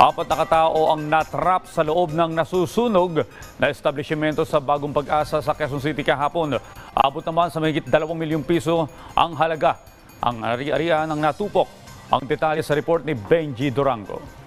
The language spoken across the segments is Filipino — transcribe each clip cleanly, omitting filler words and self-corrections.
Apat na katao ang natrap sa loob ng nasusunog na establishmento sa Bagong Pag-asa sa Quezon City kahapon. Abot naman sa mahigit 2 milyong piso ang halaga. Ang ari-arian ang natupok. Ang detalye sa report ni Benji Durango.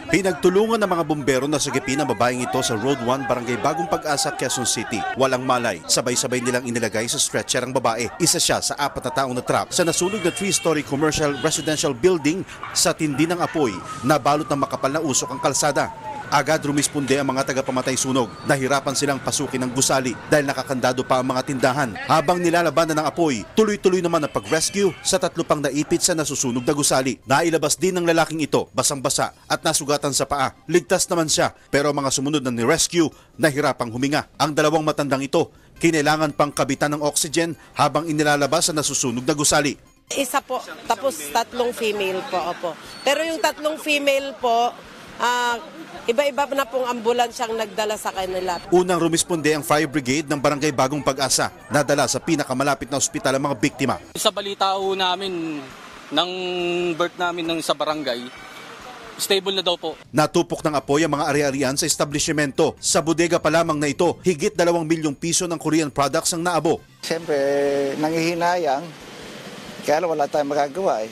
Pinagtulungan ng mga bumbero na sagipin ang babaeng ito sa Road 1, Barangay Bagong Pag-asa, Quezon City. Walang malay, sabay-sabay nilang inilagay sa stretcher ang babae. Isa siya sa 4 na taong natrap sa nasunog na 3-story commercial residential building sa tindi ng apoy na balot ng makapal na usok ang kalsada. Agad rumisponde ang mga tagapamatay sunog. Nahirapan silang pasukin ng gusali dahil nakakandado pa ang mga tindahan. Habang nilalabanan ng apoy, tuloy-tuloy naman ang pag-rescue sa 3 pang naipit sa nasusunog na gusali. Nailabas din ng lalaking ito, basang-basa at nasugatan sa paa. Ligtas naman siya, pero ang mga sumunod na ni-rescue, nahirapang huminga. Ang 2 matandang ito, kinailangan pang kabitan ng oxygen habang inilalabas sa nasusunog na gusali. Isa po, tapos 3 female po, opo. Pero yung 3 female po, iba-iba na pong ambulansyang nagdala sa kanila. Unang rumisponde ang fire brigade ng Barangay Bagong Pag-asa. Nadala sa pinakamalapit na ospital ang mga biktima. Sa balita ho namin, ng birth namin sa barangay, stable na daw po. Natupok ng apoy ang mga ari-arian sa establishmento. Sa bodega pa lamang na ito, higit 2 milyong piso ng Korean products ang naabo. Siyempre, nangihinayang, kaya wala tayong magagawa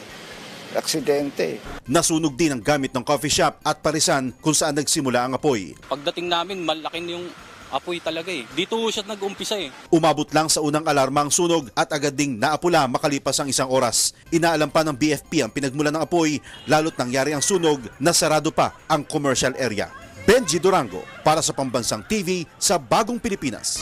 aksidente. Nasunog din ang gamit ng coffee shop at parisan kung saan nagsimula ang apoy. Pagdating namin, malaki na yung apoy talaga Dito siya nag-umpisa Umabot lang sa unang alarma ang sunog at agad ding naapula makalipas ang 1 oras. Inaalam pa ng BFP ang pinagmulan ng apoy, lalo't nangyari ang sunog na sarado pa ang commercial area. Benji Durango para sa Pambansang TV sa Bagong Pilipinas.